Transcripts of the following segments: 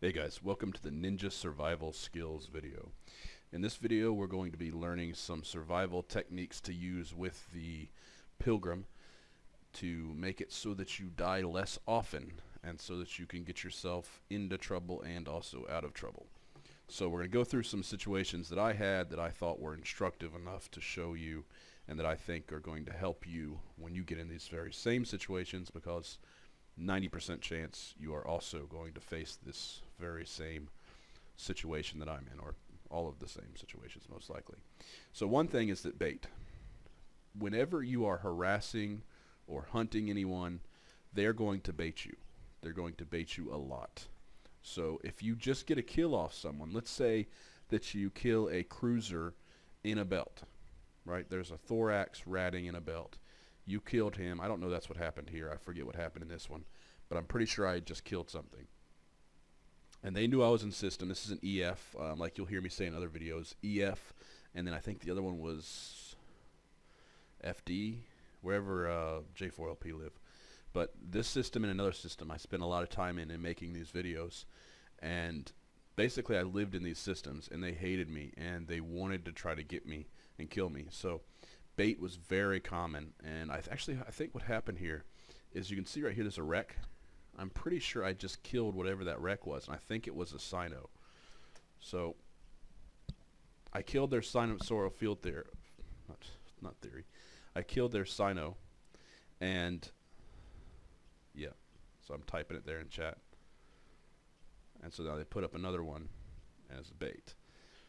Hey guys, welcome to the Ninja Survival Skills video. In this video we're going to be learning some survival techniques to use with the Pilgrim to make it so that you die less often and so that you can get yourself into trouble and also out of trouble. So we're going to go through some situations that I had that I thought were instructive enough to show you and that I think are going to help you when you get in these very same situations, because 90% chance you are also going to face this very same situation that I'm in, or all of the same situations most likely. So one thing is that bait. Whenever you are harassing or hunting anyone, they're going to bait you. They're going to bait you a lot. So if you just get a kill off someone, let's say that you kill a cruiser in a belt, right? There's a thorax ratting in a belt. You killed him. I don't know that's what happened here. I forget what happened in this one, but I'm pretty sure I had just killed something. And they knew I was in system. This is an EF, like you'll hear me say in other videos, EF, and then I think the other one was FD, wherever J4LP live. But this system and another system I spent a lot of time in making these videos, and basically I lived in these systems, and they hated me, and they wanted to try to get me and kill me. So bait was very common, and I think what happened here is you can see right here there's a wreck. I'm pretty sure I just killed whatever that wreck was, and I think it was a Sino. So I killed their Sinosaural field theory. Not theory. I killed their Sino, and yeah, so I'm typing it there in chat. And so now they put up another one as bait.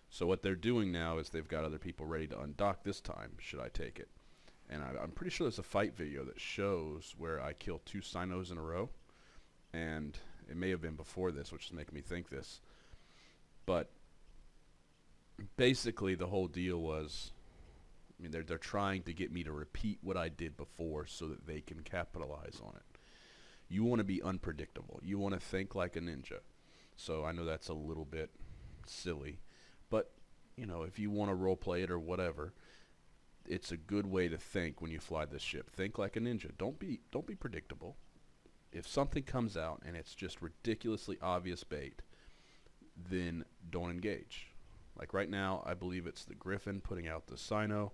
So what they're doing now is they've got other people ready to undock this time, should I take it. And I'm pretty sure there's a fight video that shows where I killed 2 Sinos in a row. And it may have been before this, which is making me think this. But basically the whole deal was, I mean, they're trying to get me to repeat what I did before so that they can capitalize on it. You want to be unpredictable. You want to think like a ninja. So I know that's a little bit silly, but you know, if you want to role play it or whatever, it's a good way to think when you fly this ship. Think like a ninja. Don't be predictable. If something comes out and it's just ridiculously obvious bait, then don't engage. Like right now, I believe it's the Griffin putting out the Sino.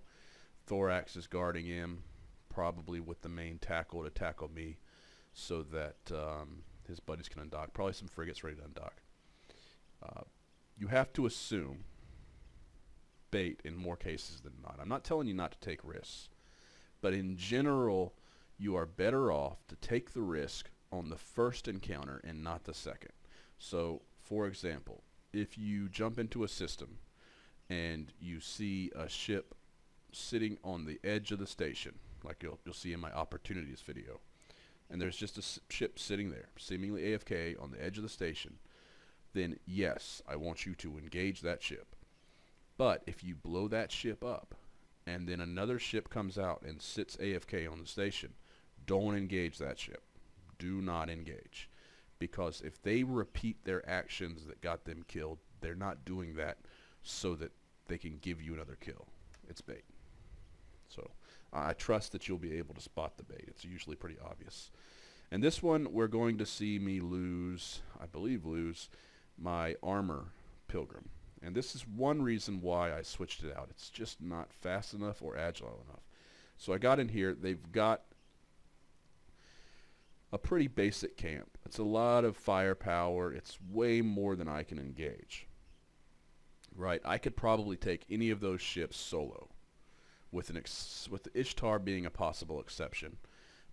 Thorax is guarding him, probably with the main tackle to tackle me, so that his buddies can undock. Probably some frigates ready to undock. You have to assume bait in more cases than not. I'm not telling you not to take risks, but in general, you are better off to take the risk on the first encounter and not the second. So, for example, if you jump into a system and you see a ship sitting on the edge of the station, like you'll see in my opportunities video, and there's just a ship sitting there, seemingly AFK on the edge of the station, then yes, I want you to engage that ship. But if you blow that ship up, and then another ship comes out and sits AFK on the station, don't engage that ship. Do not engage. Because if they repeat their actions that got them killed, they're not doing that so that they can give you another kill. It's bait. So I trust that you'll be able to spot the bait. It's usually pretty obvious. And this one, we're going to see me lose, I believe lose, my armor Pilgrim. And this is one reason why I switched it out. It's just not fast enough or agile enough. So I got in here. They've got a pretty basic camp. It's a lot of firepower. It's way more than I can engage. Right? I could probably take any of those ships solo, with the Ishtar being a possible exception.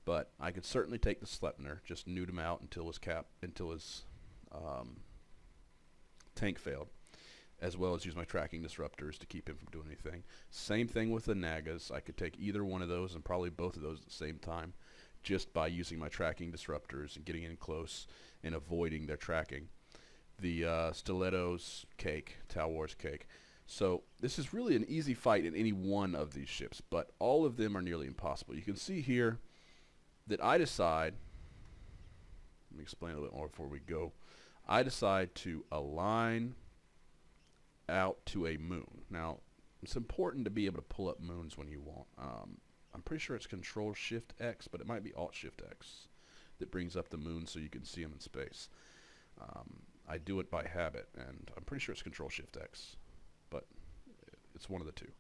But I could certainly take the Sleipnir, just nude him out until his tank failed, as well as use my tracking disruptors to keep him from doing anything. Same thing with the Nagas. I could take either one of those and probably both of those at the same time, just by using my tracking disruptors and getting in close and avoiding their tracking. The Stilettos, cake. Tau Wars, cake. So this is really an easy fight in any one of these ships, but all of them are nearly impossible. You can see here that I decide, let me explain a little bit more before we go. I decide to align out to a moon. Now, it's important to be able to pull up moons when you want. I'm pretty sure it's Control-Shift-X, but it might be Alt-Shift-X that brings up the moon so you can see them in space. I do it by habit, and I'm pretty sure it's Control-Shift-X, but it's one of the two.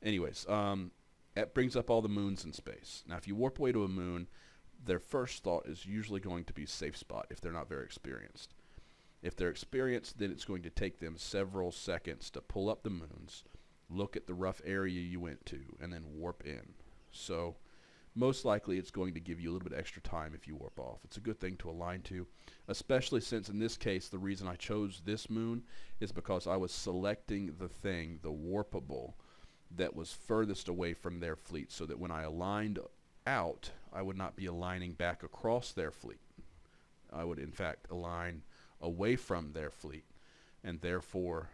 Anyways, that brings up all the moons in space. Now, if you warp away to a moon, their first thought is usually going to be safe spot if they're not very experienced. If they're experienced, then it's going to take them several seconds to pull up the moons, look at the rough area you went to, and then warp in. So most likely it's going to give you a little bit extra time if you warp off. It's a good thing to align to, especially since in this case the reason I chose this moon is because I was selecting the thing, the warpable, that was furthest away from their fleet, so that when I aligned out, I would not be aligning back across their fleet. I would in fact align away from their fleet, and therefore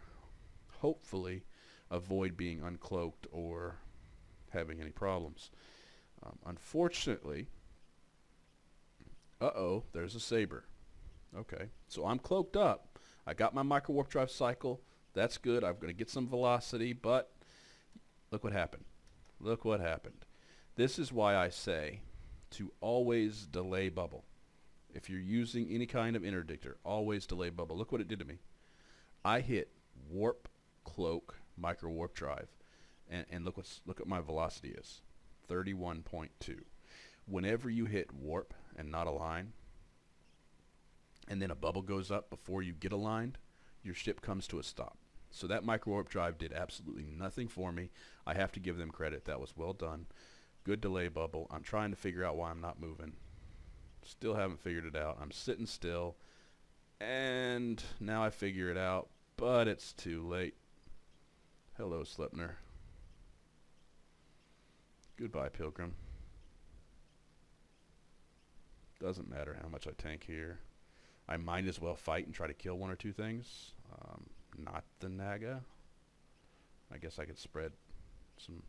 hopefully avoid being uncloaked or having any problems. Unfortunately, there's a saber. Okay, so I'm cloaked up. I got my micro warp drive cycle. That's good. I'm going to get some velocity, but look what happened. Look what happened. This is why I say to always delay bubble. If you're using any kind of interdictor, always delay bubble. Look what it did to me. I hit warp, cloak, micro warp drive, and look what my velocity is, 31.2. Whenever you hit warp and not align, and then a bubble goes up before you get aligned, your ship comes to a stop. So that micro warp drive did absolutely nothing for me. I have to give them credit. That was well done. Good delay bubble. I'm trying to figure out why I'm not moving. Still haven't figured it out. I'm sitting still, and now I figure it out, but it's too late. Hello, Sleipnir. Goodbye, Pilgrim. Doesn't matter how much I tank here. I might as well fight and try to kill one or two things. Not the Naga. I guess I could spread some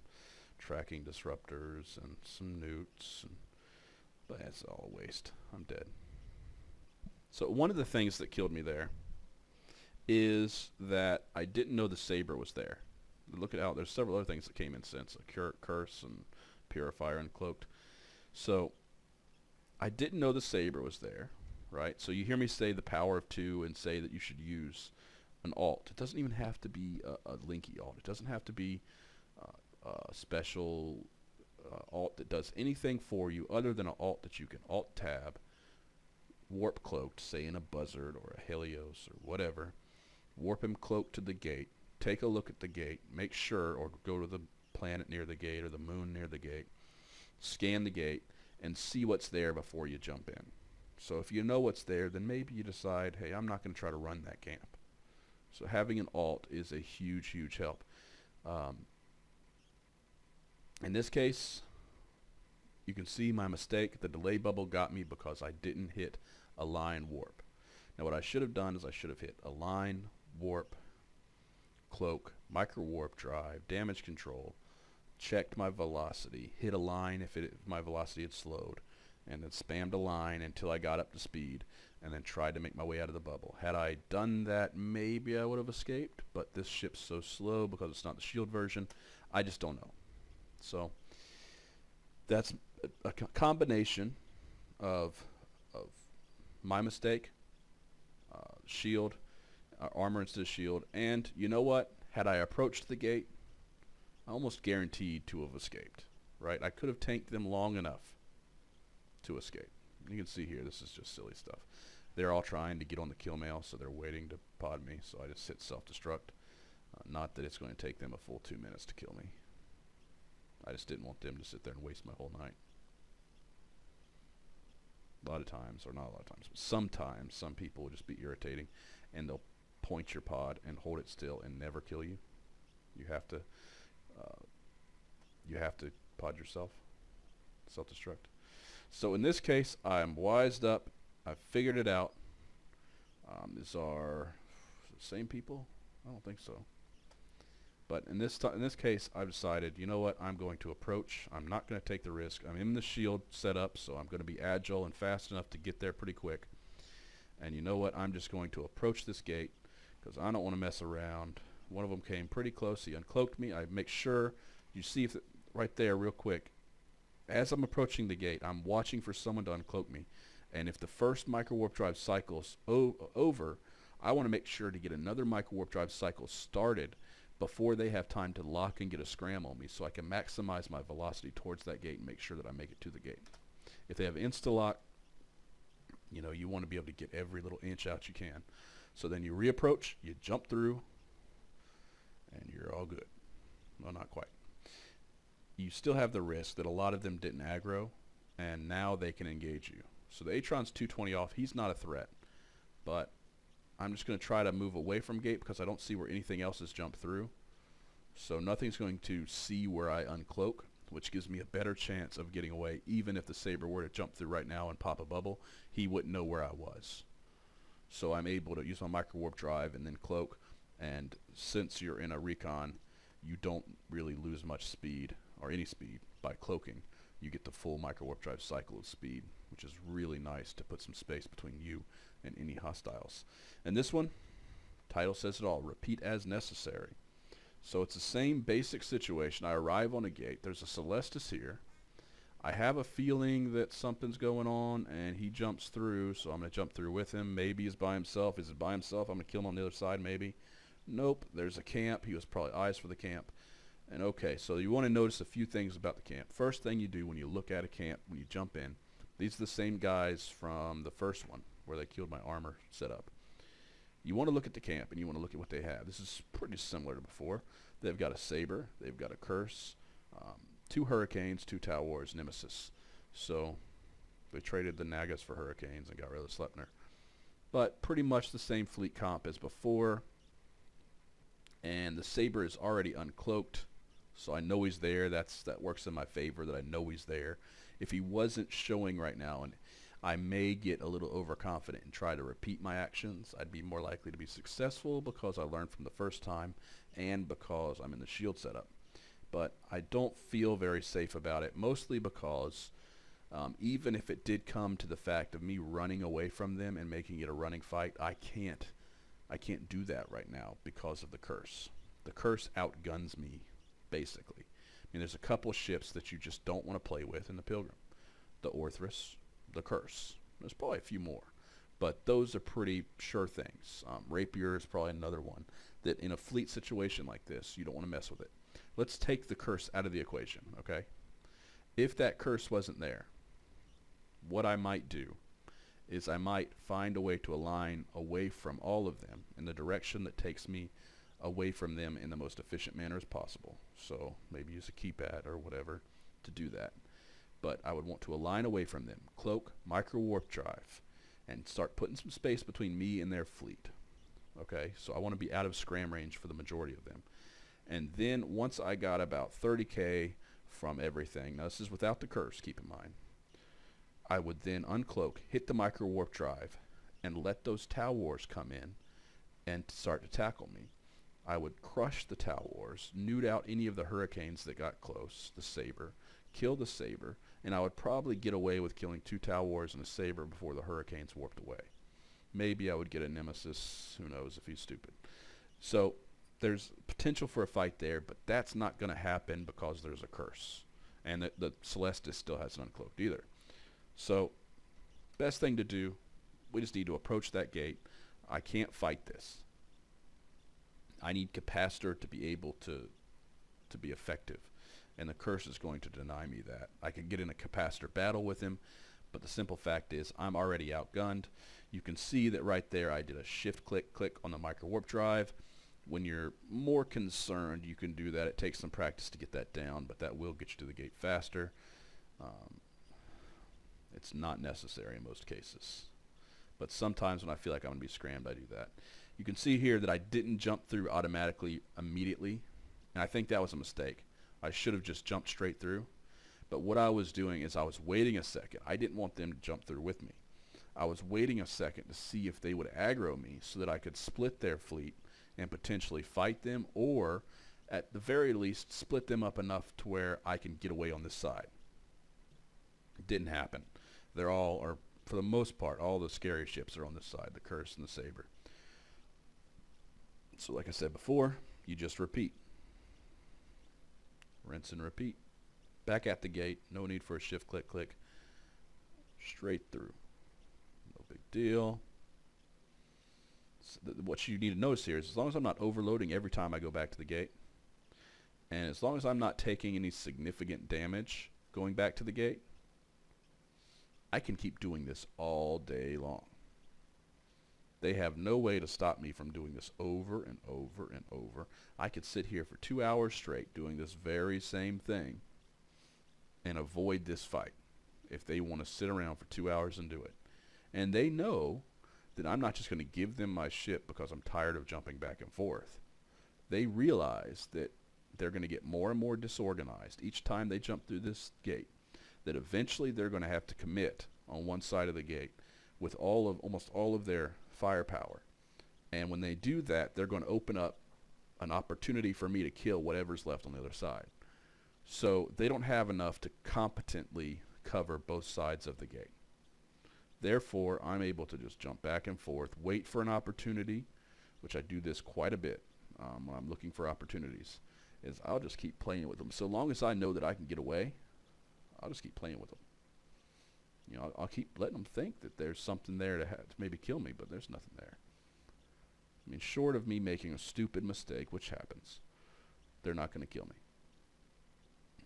tracking disruptors and some newts, but it's all a waste. I'm dead. So one of the things that killed me there is that I didn't know the saber was there. Look at how there's several other things that came in since, a curse and purifier and cloaked. So I didn't know the saber was there, right? So you hear me say the power of 2 and say that you should use an alt. It doesn't even have to be a linky alt. It doesn't have to be a special alt that does anything for you other than an alt that you can alt tab, warp cloaked, say in a buzzard or a Helios or whatever, warp him cloaked to the gate, take a look at the gate, make sure, or go to the planet near the gate or the moon near the gate, scan the gate, and see what's there before you jump in. So if you know what's there, then maybe you decide, hey, I'm not going to try to run that camp. So having an alt is a huge, huge help. In this case, you can see my mistake. The delay bubble got me because I didn't hit align warp. Now what I should have done is I should have hit align, warp, cloak, micro warp drive, damage control, checked my velocity, hit align if my velocity had slowed, and then spammed align until I got up to speed, and then tried to make my way out of the bubble. Had I done that, maybe I would have escaped, but this ship's so slow because it's not the shield version. I just don't know. So that's a combination of my mistake, shield, armor instead of shield, and you know what? Had I approached the gate, I almost guaranteed to have escaped, right? I could have tanked them long enough to escape. You can see here, this is just silly stuff. They're all trying to get on the kill mail, so they're waiting to pod me, so I just hit self-destruct. Not that it's going to take them a full 2 minutes to kill me. I just didn't want them to sit there and waste my whole night. A lot of times, or not a lot of times, but sometimes some people will just be irritating, and they'll point your pod and hold it still and never kill you. You have to pod yourself, self-destruct. So in this case, I'm wised up. I figured it out. These are the same people? I don't think so. But in this case, I've decided, you know what? I'm going to approach. I'm not going to take the risk. I'm in the shield setup, so I'm going to be agile and fast enough to get there pretty quick. And you know what? I'm just going to approach this gate because I don't want to mess around. One of them came pretty close. He uncloaked me. I make sure you see if right there real quick. As I'm approaching the gate, I'm watching for someone to uncloak me. And if the first micro warp drive cycles over, I want to make sure to get another micro warp drive cycle started before they have time to lock and get a scram on me, so I can maximize my velocity towards that gate and make sure that I make it to the gate. If they have insta-lock, you know, you want to be able to get every little inch out you can. So then you reapproach, you jump through, and you're all good. Well, not quite. You still have the risk that a lot of them didn't aggro, and now they can engage you. So the Atron's 220 off. He's not a threat, but I'm just going to try to move away from gate because I don't see where anything else has jumped through. So nothing's going to see where I uncloak, which gives me a better chance of getting away. Even if the Saber were to jump through right now and pop a bubble, he wouldn't know where I was. So I'm able to use my micro warp drive and then cloak. And since you're in a recon, you don't really lose much speed, or any speed, by cloaking. You get the full micro warp drive cycle of speed, which is really nice to put some space between you and any hostiles. And this one, title says it all, repeat as necessary. So it's the same basic situation. I arrive on a gate. There's a Celestis here. I have a feeling that something's going on, and he jumps through, so I'm going to jump through with him. Maybe he's by himself. Is it by himself? I'm going to kill him on the other side, maybe. Nope, there's a camp. He was probably eyes for the camp. And okay, so you want to notice a few things about the camp. First thing you do when you look at a camp, when you jump in, these are the same guys from the first one where they killed my armor setup. You want to look at the camp, and you want to look at what they have. This is pretty similar to before. They've got a Saber, they've got a Curse, 2 Hurricanes, 2 Tau Wars, Nemesis. So they traded the Nagas for Hurricanes and got rid of the Sleipnir. But pretty much the same fleet comp as before. And the Saber is already uncloaked, so I know he's there. That works in my favor, that I know he's there. If he wasn't showing right now, and I may get a little overconfident and try to repeat my actions, I'd be more likely to be successful because I learned from the first time and because I'm in the shield setup. But I don't feel very safe about it, mostly because even if it did come to the fact of me running away from them and making it a running fight, I can't do that right now because of the Curse. The Curse outguns me, basically. I mean, there's a couple ships that you just don't want to play with in the Pilgrim. The Orthrus, the Curse. There's probably a few more, but those are pretty sure things. Rapier is probably another one that in a fleet situation like this, you don't want to mess with it. Let's take the Curse out of the equation, okay? If that Curse wasn't there, what I might do is I might find a way to align away from all of them in the direction that takes me away from them in the most efficient manner as possible. So maybe use a keypad or whatever to do that. But I would want to align away from them, cloak, micro warp drive, and start putting some space between me and their fleet. Okay, so I want to be out of scram range for the majority of them. And then once I got about 30k from everything, now this is without the Curse, keep in mind, I would then uncloak, hit the micro warp drive, and let those Tau Wars come in and start to tackle me. I would crush the Tau Wars, nude out any of the Hurricanes that got close, the Saber, kill the Saber, and I would probably get away with killing 2 Tau Wars and a Saber before the Hurricanes warped away. Maybe I would get a Nemesis, who knows if he's stupid. So there's potential for a fight there, but that's not going to happen because there's a Curse. And the Celestis still hasn't uncloaked either. So best thing to do, we just need to approach that gate. I can't fight this. I need Capacitor to be able to be effective. And the Curse is going to deny me that. I can get in a Capacitor battle with him, but the simple fact is I'm already outgunned. You can see that right there I did a shift click on the micro warp drive. When you're more concerned, you can do that. It takes some practice to get that down, but that will get you to the gate faster. It's not necessary in most cases. But sometimes when I feel like I'm going to be scrammed, I do that. You can see here that I didn't jump through automatically immediately, and I think that was a mistake. I should have just jumped straight through. But what I was doing is I was waiting a second. I didn't want them to jump through with me. I was waiting a second to see if they would aggro me so that I could split their fleet and potentially fight them, or at the very least split them up enough to where I can get away on this side. It didn't happen. They're all, or for the most part, all the scary ships are on this side, the Curse and the Saber. So like I said before, you just repeat. Rinse and repeat. Back at the gate, no need for a shift click. Straight through. No big deal. what you need to notice here is as long as I'm not overloading every time I go back to the gate, and as long as I'm not taking any significant damage going back to the gate, I can keep doing this all day long. They have no way to stop me from doing this over and over and over. I could sit here for 2 hours straight doing this very same thing and avoid this fight if they want to sit around for 2 hours and do it. And they know that I'm not just going to give them my ship because I'm tired of jumping back and forth. They realize that they're going to get more and more disorganized each time they jump through this gate, that eventually they're going to have to commit on one side of the gate with almost all of their firepower. And when they do that, they're going to open up an opportunity for me to kill whatever's left on the other side. So they don't have enough to competently cover both sides of the gate. Therefore, I'm able to just jump back and forth, wait for an opportunity, which I do this quite a bit when I'm looking for opportunities, is I'll just keep playing with them. So long as I know that I can get away, I'll just keep playing with them. You know, I'll keep letting them think that there's something there to maybe kill me, but there's nothing there. I mean, short of me making a stupid mistake, which happens, they're not going to kill me.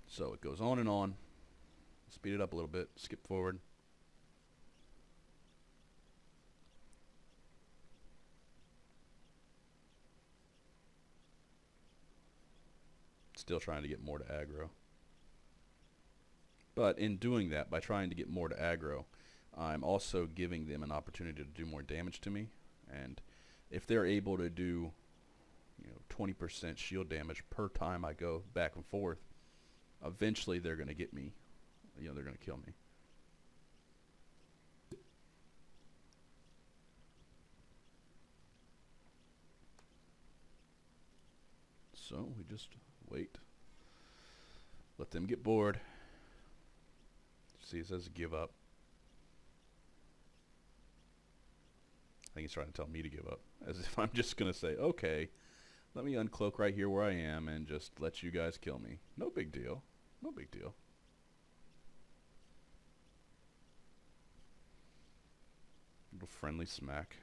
So it goes on and on. Speed it up a little bit, skip forward. Still trying to get more to aggro. But in doing that, by trying to get more to aggro, I'm also giving them an opportunity to do more damage to me. And if they're able to do, 20% shield damage per time I go back and forth, eventually they're going to get me. They're going to kill me. So we just wait. Let them get bored. See, it says give up. I think he's trying to tell me to give up. As if I'm just going to say, okay, let me uncloak right here where I am and just let you guys kill me. No big deal. No big deal. Little friendly smack.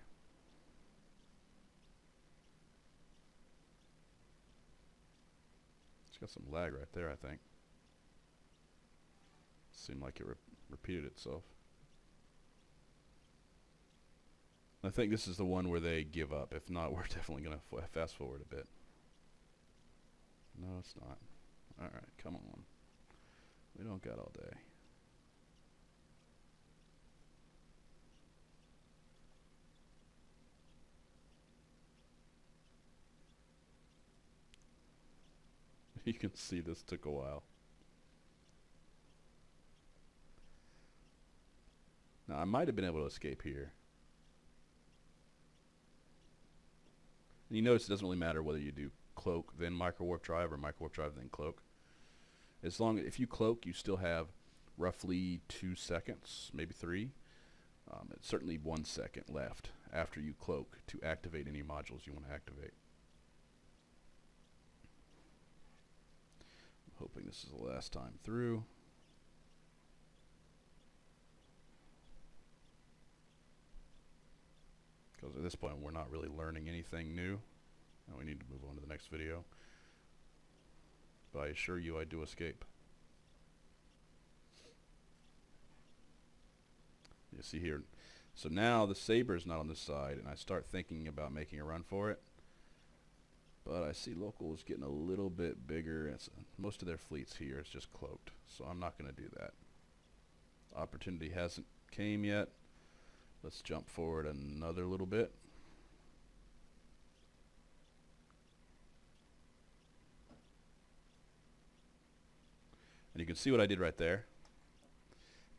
It's got some lag right there, I think. Seemed like it repeated itself. I think this is the one where they give up. If not, we're definitely going to fast forward a bit. No, it's not. Alright, come on. We don't got all day. You can see this took a while. Now, I might have been able to escape here. And you notice it doesn't really matter whether you do cloak then micro warp drive or micro warp drive then cloak. If you cloak, you still have roughly 2 seconds, maybe 3. It's certainly 1 second left after you cloak to activate any modules you want to activate. I'm hoping this is the last time through. Because at this point we're not really learning anything new, and we need to move on to the next video. But I assure you I do escape. You see here, so now the saber is not on this side, and I start thinking about making a run for it. But I see local is getting a little bit bigger. Most of their fleets here is just cloaked, so I'm not going to do that. Opportunity hasn't came yet. Let's jump forward another little bit. And you can see what I did right there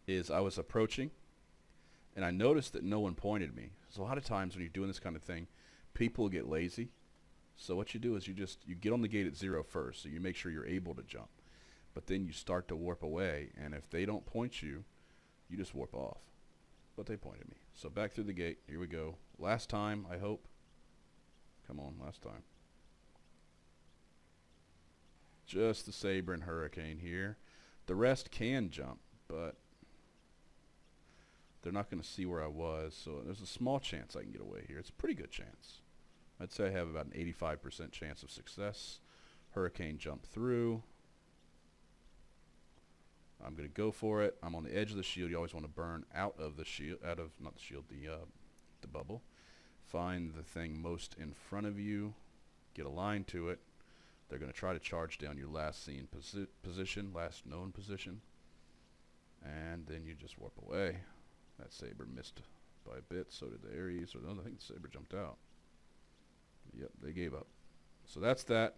is I was approaching, and I noticed that no one pointed me. So a lot of times when you're doing this kind of thing, people get lazy. So what you do is you get on the gate at 0 first, so you make sure you're able to jump. But then you start to warp away, and if they don't point you, you just warp off. But they pointed me. So back through the gate. Here we go. Last time, I hope. Come on, last time. Just the Saber and Hurricane here. The rest can jump, but they're not going to see where I was, so there's a small chance I can get away here. It's a pretty good chance. I'd say I have about an 85% chance of success. Hurricane jump through. I'm going to go for it. I'm on the edge of the shield. You always want to burn out of the shield, not the shield, the bubble. Find the thing most in front of you. Get aligned to it. They're going to try to charge down your last seen position, last known position. And then you just warp away. That saber missed by a bit. So did the Ares. Or no, I think the saber jumped out. Yep, they gave up. So that's that.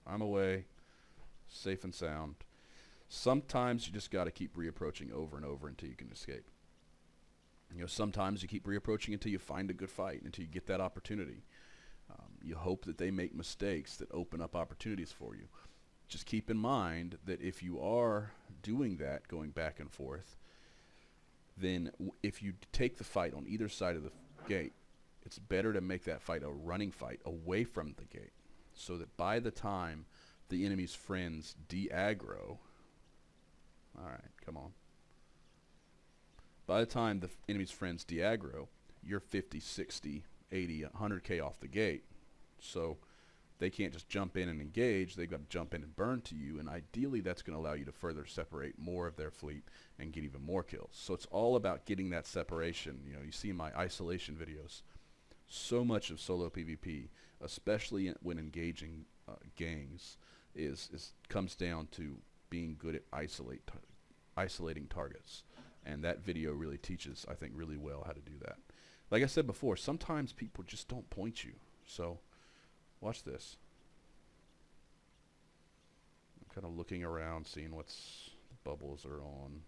I'm away. Safe and sound. Sometimes you just got to keep reapproaching over and over until you can escape. You know, sometimes you keep reapproaching until you find a good fight, until you get that opportunity. You hope that they make mistakes that open up opportunities for you. Just keep in mind that if you are doing that, going back and forth, then if you take the fight on either side of the gate, it's better to make that fight a running fight away from the gate, so that by the time the enemy's friends de-aggro, all right, come on. By the time the enemy's friends de-aggro, you're 50, 60, 80, 100k off the gate. So they can't just jump in and engage. They've got to jump in and burn to you. And ideally, that's going to allow you to further separate more of their fleet and get even more kills. So it's all about getting that separation. You know, you see my isolation videos. So much of solo PvP, especially when engaging gangs, comes down to being good at isolating targets. And that video really teaches, I think, really well how to do that. Like I said before, sometimes people just don't point you. So watch this. I'm kind of looking around, seeing what's the bubbles are on.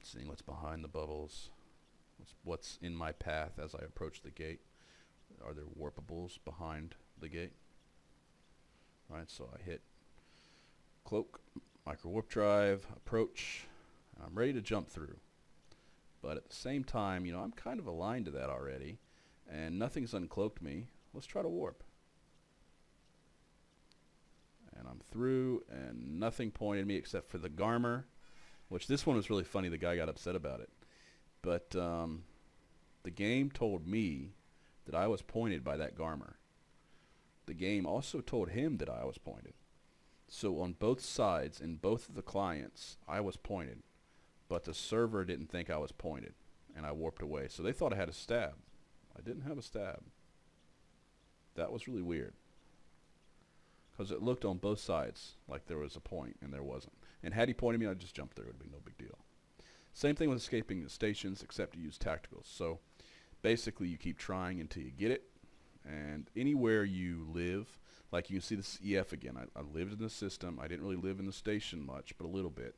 Seeing what's behind the bubbles. What's in my path as I approach the gate. Are there warpables behind the gate? Alright, so I hit cloak, micro warp drive, approach, and I'm ready to jump through. But at the same time, you know, I'm kind of aligned to that already, and nothing's uncloaked me. Let's try to warp. And I'm through, and nothing pointed me except for the Garmer, which this one was really funny. The guy got upset about it. But the game told me that I was pointed by that Garmer. The game also told him that I was pointed. So on both sides, in both of the clients, I was pointed. But the server didn't think I was pointed, and I warped away. So they thought I had a stab. I didn't have a stab. That was really weird. Because it looked on both sides like there was a point, and there wasn't. And had he pointed me, I'd just jump through. It would be no big deal. Same thing with escaping the stations, except you use tacticals. So basically, you keep trying until you get it. And anywhere you live, like you can see this EF again. I lived in the system. I didn't really live in the station much, but a little bit.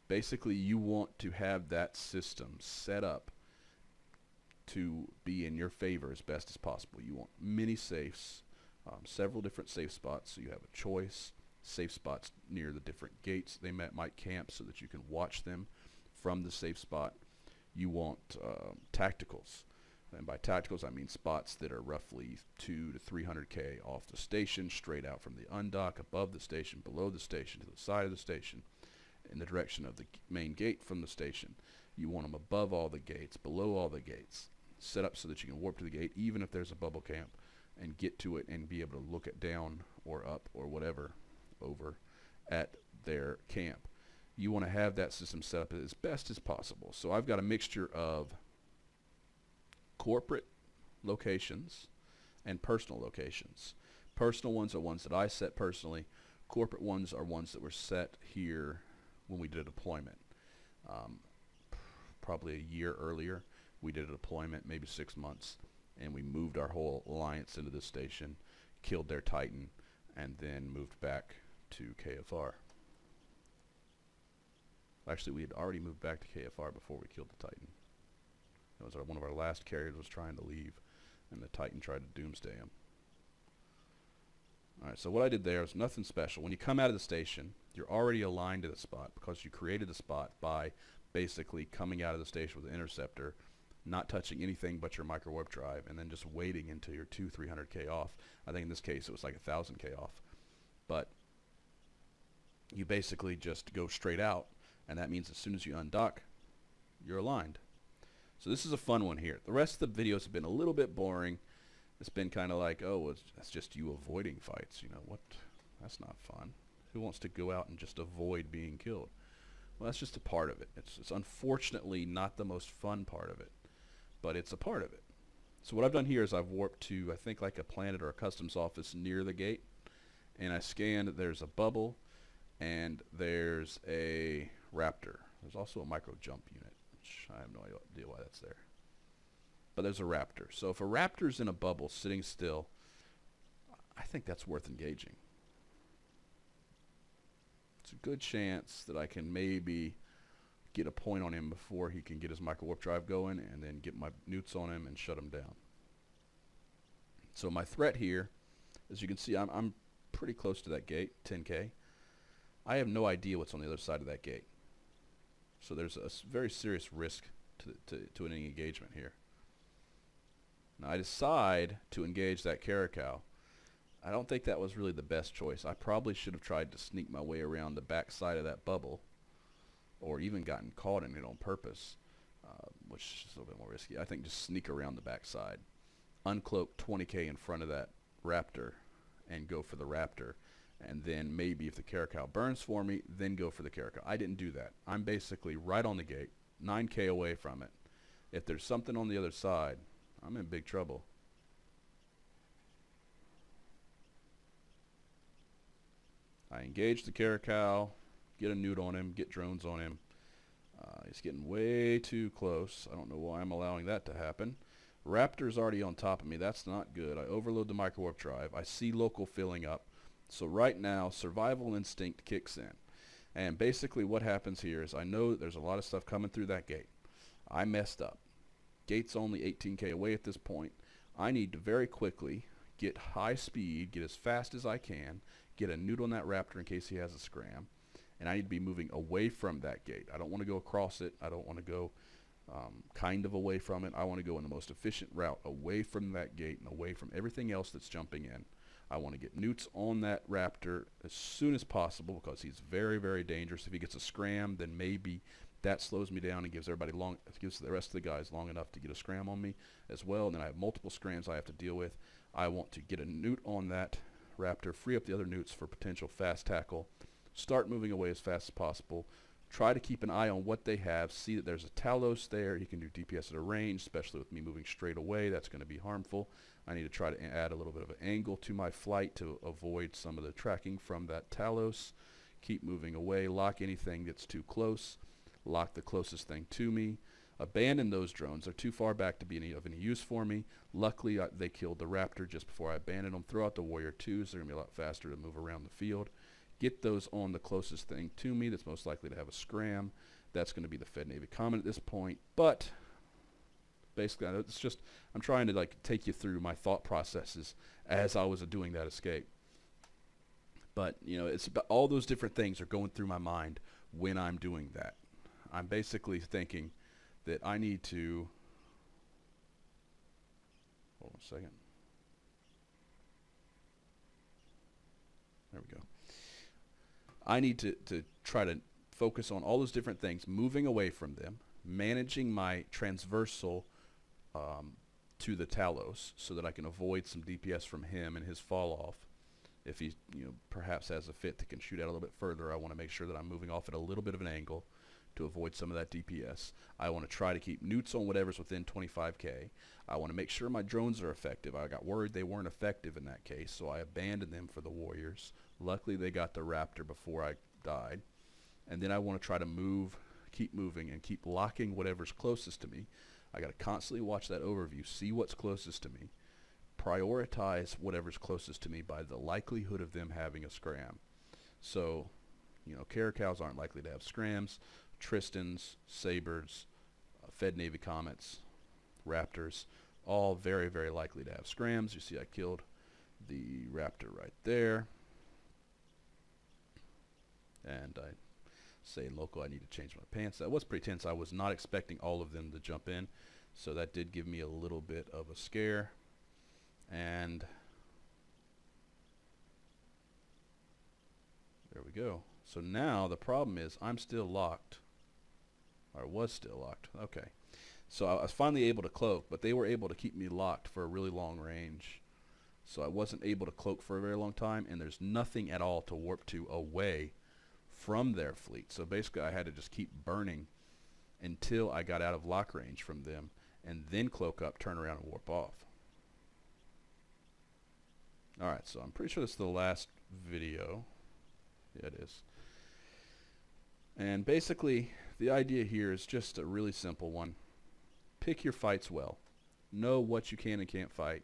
Basically, you want to have that system set up to be in your favor as best as possible. You want many safes, several different safe spots, so you have a choice. Safe spots near the different gates they might camp so that you can watch them from the safe spot. You want tacticals. And by tacticals, I mean spots that are roughly 200 to 300k off the station, straight out from the undock, above the station, below the station, to the side of the station, in the direction of the main gate from the station. You want them above all the gates, below all the gates, set up so that you can warp to the gate, even if there's a bubble camp, and get to it and be able to look it down or up or whatever over at their camp. You want to have that system set up as best as possible. So I've got a mixture of corporate locations and personal locations. Personal ones are ones that I set personally. Corporate ones are ones that were set here when we did a deployment. Probably a year earlier, we did a deployment, maybe 6 months, and we moved our whole alliance into this station, killed their Titan, and then moved back to KFR. Actually, we had already moved back to KFR before we killed the Titan. That was one of our last carriers was trying to leave, and the Titan tried to doomsday him. Alright, so what I did there was nothing special. When you come out of the station, you're already aligned to the spot because you created the spot by basically coming out of the station with an interceptor, not touching anything but your micro warp drive, and then just waiting until you're 200-300k off. I think in this case it was like 1,000k off. But you basically just go straight out, and that means as soon as you undock, you're aligned. So this is a fun one here. The rest of the videos have been a little bit boring. It's been kind of like, oh, that's just you avoiding fights. You know what? That's not fun. Who wants to go out and just avoid being killed? Well, that's just a part of it. It's unfortunately not the most fun part of it, but it's a part of it. So what I've done here is I've warped to, I think, like a planet or a customs office near the gate, and I scanned. There's a bubble, and there's a raptor. There's also a micro jump unit, which I have no idea why that's there. But there's a raptor. So if a raptor's in a bubble sitting still, I think that's worth engaging. It's a good chance that I can maybe get a point on him before he can get his micro warp drive going, and then get my newts on him and shut him down. So my threat here, as you can see, I'm pretty close to that gate, 10K. I have no idea what's on the other side of that gate. So there's a very serious risk to any engagement here. Now I decide to engage that caracal. I don't think that was really the best choice. I probably should have tried to sneak my way around the back side of that bubble, or even gotten caught in it on purpose, which is a little bit more risky. I think just sneak around the back side, uncloak 20K in front of that raptor, and go for the raptor. And then maybe if the caracal burns for me, then go for the caracal. I didn't do that. I'm basically right on the gate, 9K away from it. If there's something on the other side, I'm in big trouble. I engage the caracal, get a newt on him, get drones on him. He's getting way too close. I don't know why I'm allowing that to happen. Raptor's already on top of me. That's not good. I overload the micro warp drive. I see local filling up. So right now, survival instinct kicks in. And basically what happens here is I know that there's a lot of stuff coming through that gate. I messed up. Gate's only 18K away at this point. I need to very quickly get high speed, get as fast as I can, get a newt on that raptor in case he has a scram, and I need to be moving away from that gate. I don't want to go across it. I don't want to go kind of away from it. I want to go in the most efficient route away from that gate and away from everything else that's jumping in. I want to get newts on that raptor as soon as possible because he's very, very dangerous. If he gets a scram, then maybe that slows me down and gives the rest of the guys long enough to get a scram on me as well. And then I have multiple scrams I have to deal with. I want to get a newt on that raptor, free up the other newts for potential fast tackle, start moving away as fast as possible, try to keep an eye on what they have, see that there's a Talos there. He can do DPS at a range, especially with me moving straight away. That's going to be harmful. I need to try to add a little bit of an angle to my flight to avoid some of the tracking from that Talos. Keep moving away, lock anything that's too close, lock the closest thing to me, abandon those drones. They're too far back to be of any use for me. Luckily, they killed the raptor just before I abandoned them. Throw out the warrior 2s. They're going to be a lot faster to move around the field. Get those on the closest thing to me that's most likely to have a scram. That's going to be the Fed Navy Comet at this point. But basically, it's just I'm trying to like take you through my thought processes as I was doing that escape. But you know, it's about all those different things are going through my mind when I'm doing that. I'm basically thinking that I need to. Hold on a second. There we go. I need to try to focus on all those different things, moving away from them, managing my transversal to the Talos so that I can avoid some DPS from him and his fall off. If he perhaps has a fit that can shoot out a little bit further, I want to make sure that I'm moving off at a little bit of an angle to avoid some of that DPS. I want to try to keep newts on whatever's within 25K. I want to make sure my drones are effective. I got worried they weren't effective in that case, so I abandoned them for the warriors. Luckily, they got the raptor before I died. And then I want to try to keep moving, and keep locking whatever's closest to me. I got to constantly watch that overview, see what's closest to me, prioritize whatever's closest to me by the likelihood of them having a scram. So, caracals aren't likely to have scrams. Tristans, Sabers, Fed Navy Comets, Raptors, all very, very likely to have scrams. You see I killed the Raptor right there. And I say local, I need to change my pants. That was pretty tense. I was not expecting all of them to jump in. So that did give me a little bit of a scare. And there we go. So now the problem is I'm still locked, or was still locked. Okay. So I was finally able to cloak, but they were able to keep me locked for a really long range. So I wasn't able to cloak for a very long time, and there's nothing at all to warp to away from their fleet. So basically I had to just keep burning until I got out of lock range from them, and then cloak up, turn around, and warp off. Alright, so I'm pretty sure this is the last video. Yeah, it is. And basically, the idea here is just a really simple one. Pick your fights well. Know what you can and can't fight.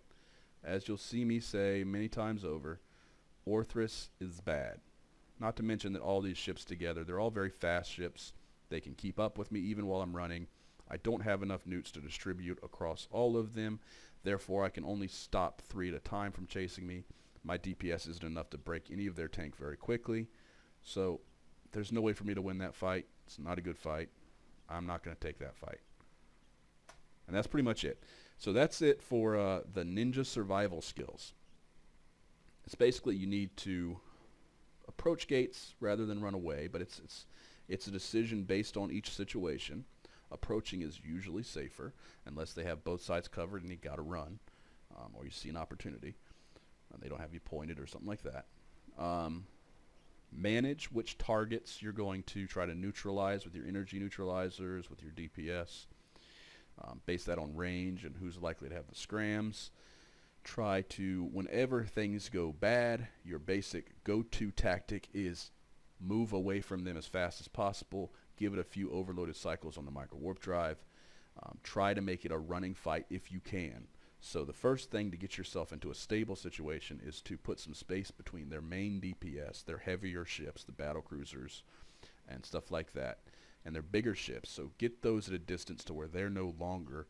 As you'll see me say many times over, Orthrus is bad. Not to mention that all these ships together, they're all very fast ships. They can keep up with me even while I'm running. I don't have enough newts to distribute across all of them. Therefore, I can only stop 3 at a time from chasing me. My DPS isn't enough to break any of their tank very quickly. So there's no way for me to win that fight. It's not a good fight. I'm not going to take that fight. And that's pretty much it. So that's it for the ninja survival skills. It's basically you need to approach gates rather than run away, but it's a decision based on each situation. Approaching is usually safer unless they have both sides covered and you got to run, or you see an opportunity and they don't have you pointed or something like that. Manage which targets you're going to try to neutralize with your energy neutralizers, with your DPS. Base that on range and who's likely to have the scrams. Try to, whenever things go bad, your basic go-to tactic is move away from them as fast as possible. Give it a few overloaded cycles on the micro warp drive. Try to make it a running fight if you can. So the first thing to get yourself into a stable situation is to put some space between their main DPS, their heavier ships, the battle cruisers, and stuff like that, and their bigger ships. So get those at a distance to where they're no longer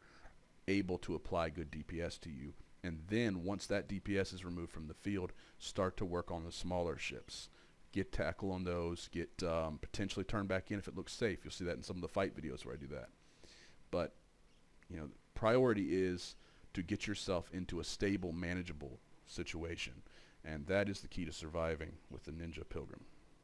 able to apply good DPS to you. And then once that DPS is removed from the field, start to work on the smaller ships. Get tackle on those. Get potentially turn back in if it looks safe. You'll see that in some of the fight videos where I do that. But you know, priority is to get yourself into a stable, manageable situation, and that is the key to surviving with the Ninja Pilgrim.